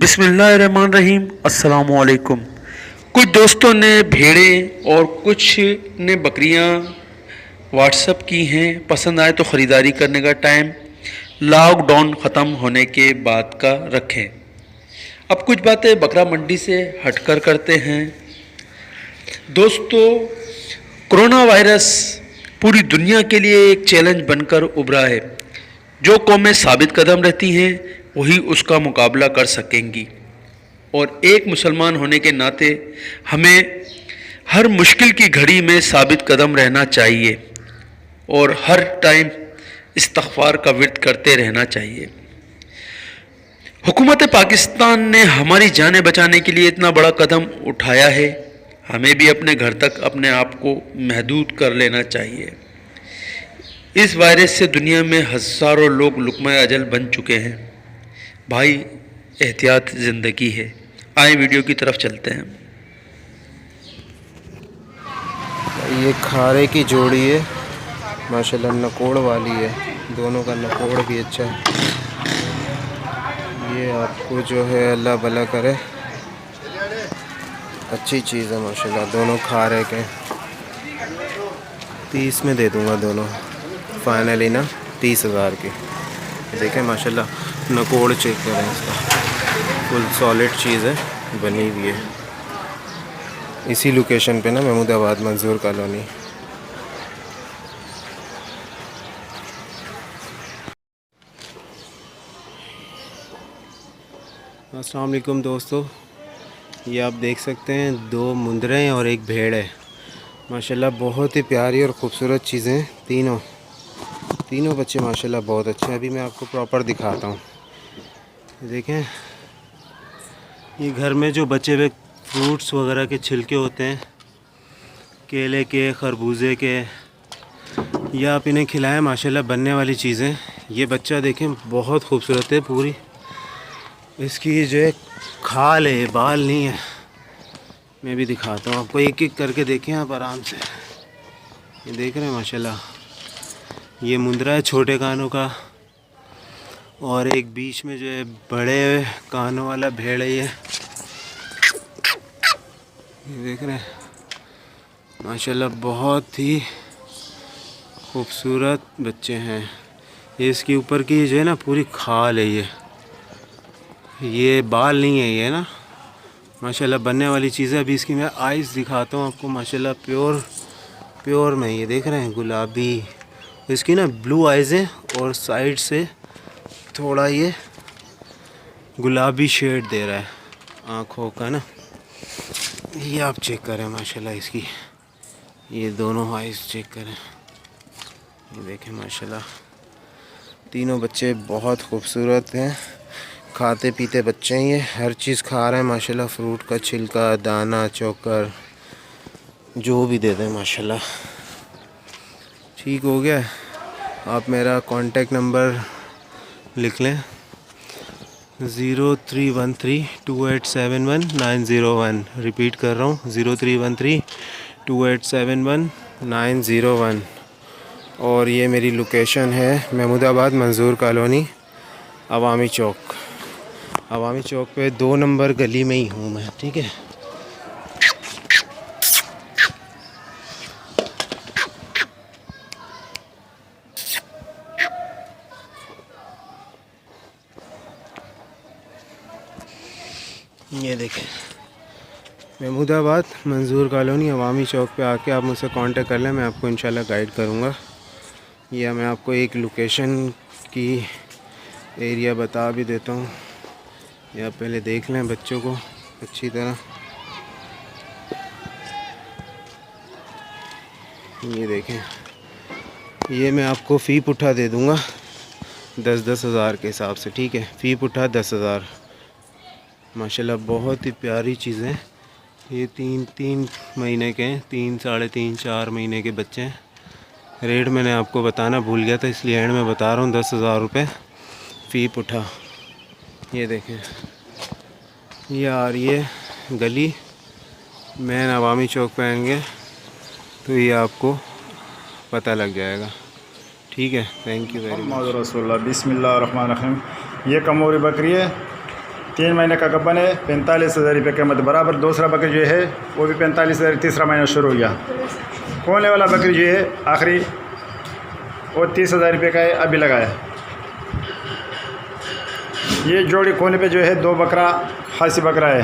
बिस्मिल्लाहिर्रहमानिर्रहीम। अस्सलामुअलैकुम। कुछ दोस्तों ने भेड़ें और कुछ ने बकरियां व्हाट्सअप की हैं। पसंद आए तो ख़रीदारी करने का टाइम लॉकडाउन ख़त्म होने के बाद का रखें। अब कुछ बातें बकरा मंडी से हटकर करते हैं। दोस्तों, कोरोना वायरस पूरी दुनिया के लिए एक चैलेंज बनकर उभरा है। जो कौमें साबित कदम रहती हैं वही उसका मुकाबला कर सकेंगी, और एक मुसलमान होने के नाते हमें हर मुश्किल की घड़ी में साबित कदम रहना चाहिए और हर टाइम इस्तिग़फ़ार का विर्द करते रहना चाहिए। हुकूमत पाकिस्तान ने हमारी जानें बचाने के लिए इतना बड़ा कदम उठाया है, हमें भी अपने घर तक अपने आप को महदूद कर लेना चाहिए। इस वायरस से दुनिया में हज़ारों लोग लुक़्मा अजल बन चुके हैं। भाई, एहतियात ज़िंदगी है। आए वीडियो की तरफ चलते हैं। ये खारे की जोड़ी है, माशाल्लाह नकोड़ वाली है। दोनों का नकोड़ भी अच्छा है। ये आपको जो है अल्लाह भला करे, अच्छी चीज़ है माशाल्लाह। दोनों खारे के 30 में दे दूंगा दोनों, फाइनली ना 30,000 की। देखें माशाल्लाह, नकोड़ चेक करें इसका, फुल सॉलिड चीज़ है, बनी हुई है। इसी लोकेशन पे ना, महमूदाबाद मंजूर कॉलोनी। अस्सलाम वालेकुम दोस्तों, ये आप देख सकते हैं 2 मुंदरें और एक भेड़ है। माशाल्लाह बहुत ही प्यारी और ख़ूबसूरत चीज़ें तीनों बच्चे माशाल्लाह बहुत अच्छे हैं। अभी मैं आपको प्रॉपर दिखाता हूँ। देखें, ये घर में जो बचे हुए फ्रूट्स वगैरह के छिलके होते हैं, केले के, खरबूजे के, या आप इन्हें खिलाएं, माशाल्लाह बनने वाली चीज़ें। ये बच्चा देखें बहुत खूबसूरत है। पूरी इसकी जो है खाल है, बाल नहीं है। मैं भी दिखाता हूँ आपको, एक एक करके देखें आप आराम से। ये देख रहे हैं माशाल्लाह, ये मुंदरा है छोटे कानों का, और एक बीच में जो है बड़े कानों वाला भेड़ है। ये देख रहे हैं माशाल्लाह, बहुत ही खूबसूरत बच्चे हैं। ये इसके ऊपर की जो है ना पूरी खाल है। ये बाल नहीं है, ये ना माशाल्लाह बनने वाली चीज़ है। अभी इसकी मैं आइज़ दिखाता हूँ आपको, माशाल्लाह प्योर में। ये देख रहे हैं गुलाबी, इसकी ना ब्लू आइज़ हैं और साइड से थोड़ा ये गुलाबी शेड दे रहा है आँखों का ना। ये आप चेक करें माशाल्लाह इसकी, ये दोनों आइज़ चेक करें। ये देखें माशाल्लाह, तीनों बच्चे बहुत खूबसूरत हैं। खाते पीते बच्चे हैं, ये हर चीज़ खा रहे हैं माशाल्लाह। फ्रूट का छिलका, दाना, चोकर, जो भी दे दें माशाल्लाह। ठीक हो गया। आप मेरा कांटेक्ट नंबर लिख लें, 03132871 रिपीट कर रहा हूँ, 03132871 और ये मेरी लोकेशन है महमूदाबाद मंजूर कॉलोनी, अवामी चौक पे 2 नंबर गली में ही हूँ मैं। ठीक है। ये देखें, महमूदाबाद मंजूर कॉलोनी अवामी चौक पे आके आप मुझसे कांटेक्ट कर लें, मैं आपको इंशाल्लाह गाइड करूँगा। या मैं आपको एक लोकेशन की एरिया बता भी देता हूँ, या पहले देख लें बच्चों को अच्छी तरह। ये देखें, ये मैं आपको फ़ी पुट्ठा दे दूँगा 10-10 हज़ार के हिसाब से। ठीक है, फ़ी पुट्ठा 10,000। माशाल्लाह बहुत ही प्यारी चीज़ें। ये 3 महीने के, 3, साढ़े 3, 4 महीने के बच्चे हैं। रेट मैंने आपको बताना भूल गया था, इसलिए एंड में बता रहा हूँ, 10,000 रुपये फ़ी पुट्ठा। ये देखें, ये आ रही है गली मैन अवामी चौक पे आएंगे तो ये आपको पता लग जाएगा। ठीक है, थैंक यू वेरी मच। रसूलुल्लाह। बिस्मिल्लाहिर्रहमानिर्रहीम। ये कमोरी बकरी है, 3 महीने का गब्बन है, 45,000 रुपये कीमत। बराबर दूसरा बकरी जो है वो भी 45,000, तीसरा महीना शुरू हो गया। कोने वाला बकरी जो है आखिरी वो 30,000 रुपये का है, अभी लगा है। ये जोड़ी कोने पे जो है 2 बकरा खासी बकरा है,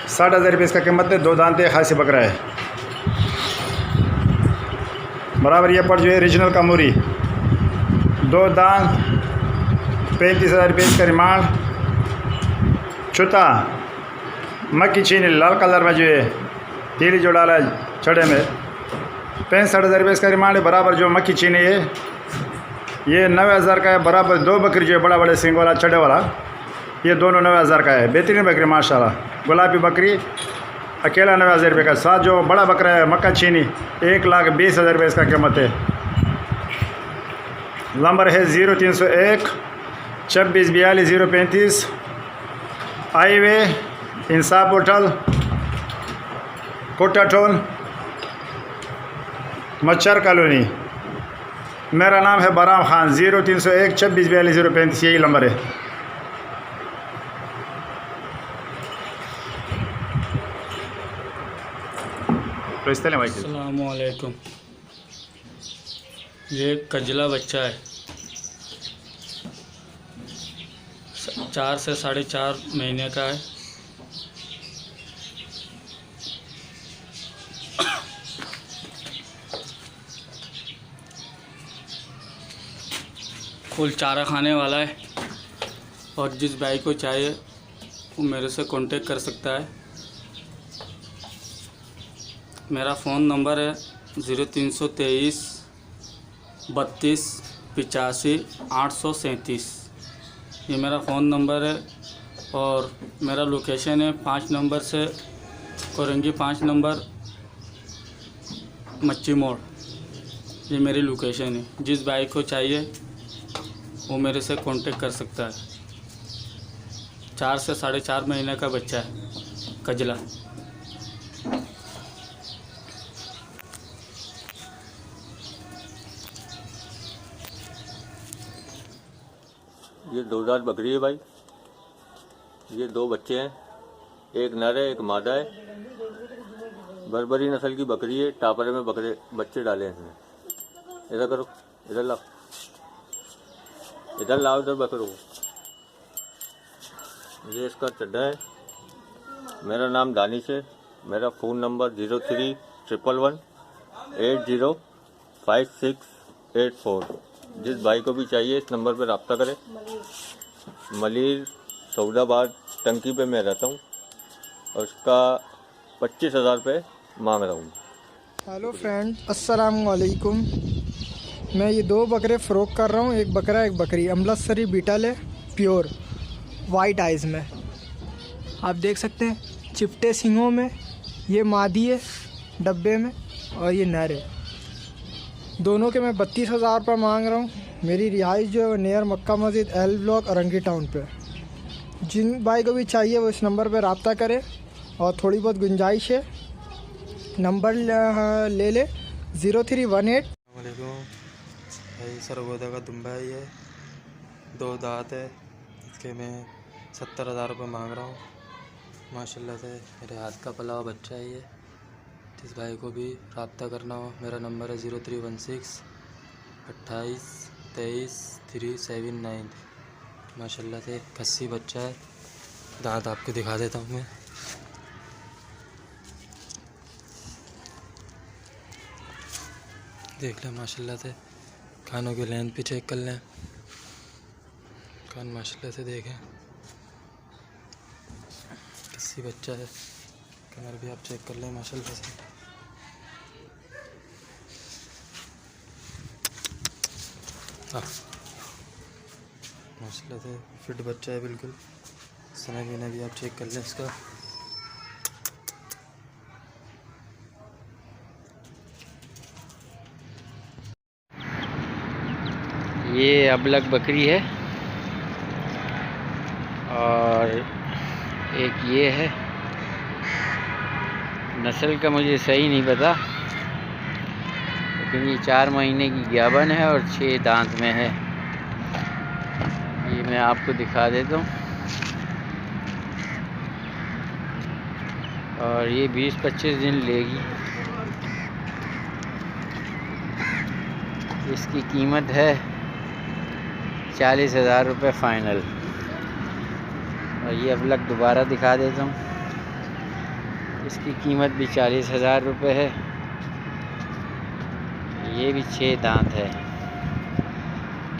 60,000 रुपये इसका कीमत है। 2 दांते खासी बकरा है। बराबर ये पर जो है रीजनल का मूरी, 2 दांत, 35,000 रुपये इसका रिमांड। छुता मक्की चीनी लाल कलर में जो है तीली जो डाला है छड़े में, 65,000 रुपये इसका रिमांड है। बराबर जो मक्की चीनी है ये 90,000 का है। बराबर 2 बकरी जो है बड़ा बड़े सिंग वाला छड़े वाला, ये दोनों 90,000 का है। बेहतरीन बकरी माशाल्लाह। गुलाबी बकरी अकेला 90,000 रुपये का। साथ जो बड़ा बकरा है मक्का चीनी 1,20,000 रुपये इसका कीमत है। नंबर है 0301 26 42 035। हाईवे इंसाफ होटल कोटाटोल मच्छर कॉलोनी। मेरा नाम है बराम खान। 0301 26 42 035 यही नंबर है। अस्सलामुअलैकुम। ये कजला बच्चा है, 4 से 4.5 महीने का है। फुल चारा खाने वाला है और जिस भाई को चाहिए वो मेरे से कांटेक्ट कर सकता है। मेरा फ़ोन नंबर है 0323 32 85 837। ये मेरा फ़ोन नंबर है और मेरा लोकेशन है 5 नंबर से कोरंगी 5 नंबर मच्छी मोड़। ये मेरी लोकेशन है। जिस भाई को चाहिए वो मेरे से कांटेक्ट कर सकता है। 4 से 4.5 महीने का बच्चा है कजला। ये 2 दांत बकरी है भाई। ये 2 बच्चे हैं, एक नर है एक मादा है। बर्बरी नस्ल की बकरी है। टापरे में बच्चे डाले हैं इसने। इधर करो, इधर लाओ, इधर लाओ, इधर बकरो। ये इसका चड्ढा है। मेरा नाम दानिश है। मेरा फ़ोन नंबर 0311 805684। जिस भाई को भी चाहिए इस नंबर पर रब्ता करें। मलिर सऊदाबाद टंकी पे मैं रहता हूँ और उसका 25,000 रुपये मांग रहा हूँ। हेलो फ्रेंड, अस्सलाम वालेकुम। मैं ये 2 बकरे फ़रोख्त कर रहा हूँ। एक बकरा एक बकरी। अमृतसरी बीटल है, प्योर वाइट आइज़ में। आप देख सकते हैं चिपटे सिंगों में। ये मादी है डब्बे में और ये नर है। दोनों के मैं 32,000 रुपये मांग रहा हूँ। मेरी रिहाइश जो है वो नियर मक्का मस्जिद एल ब्लॉक अरंगी टाउन पे। जिन भाई को भी चाहिए वो इस नंबर पे रब्ता करें और थोड़ी बहुत गुंजाइश है। नंबर ले ले 0318। भाई सरगोदा का दुम्बा है ये, 2 दांत है। इसके मैं 70,000 रुपये मांग रहा हूँ। माशाल्लाह से मेरे हाथ का पला हुआ बच्चा है ये। जिस भाई को भी रब्ता करना हो मेरा नंबर है 0316 28 23 379। माशाल्लाह से कस्सी बच्चा है। दांत आपको दिखा देता हूँ मैं। देख लें माशाल्लाह से। कानों की लेंथ भी चेक कर लें। कान माशाल्लाह से देखें, कस्सी बच्चा है। कमर भी आप चेक कर लें माशाल्लाह से। माशाल्लाह से फिट बच्चा है बिल्कुल। समय भी भी आप चेक कर लें इसका। ये अबलग बकरी है और एक ये है। नस्ल का मुझे सही नहीं पता, लेकिन ये 4 महीने की गाभन है और 6 दांत में है। ये मैं आपको दिखा देता हूँ। और ये 20-25 दिन लेगी। इसकी कीमत है 40,000 रुपये फ़ाइनल। और ये अबलग दोबारा दिखा देता हूँ, इसकी कीमत भी 40,000 रुपये है। ये भी 6 दांत है।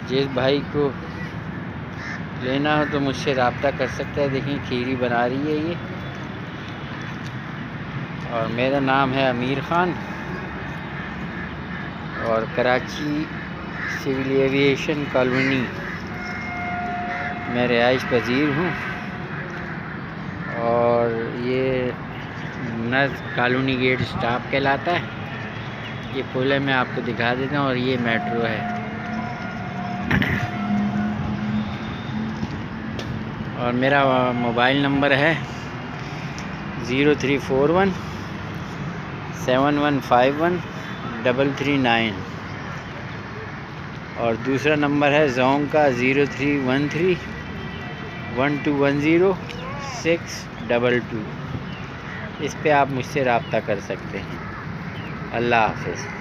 जिस भाई को लेना हो तो मुझसे रब्ता कर सकता है। देखिए खीरी बना रही है ये। और मेरा नाम है अमीर ख़ान और कराची सिविल एविएशन कॉलोनी मैं रिहाइश पजीर हूँ। और ये नर्स कॉलोनी गेट स्टॉप कहलाता है। ये पुल है, मैं आपको दिखा देता हूँ। और ये मेट्रो है। और मेरा मोबाइल नंबर है 0341 7151 339। और दूसरा नंबर है जोंग का 0313 1210 622। इस पे आप मुझसे रब्ता कर सकते हैं। अल्लाह हाफ़िज़।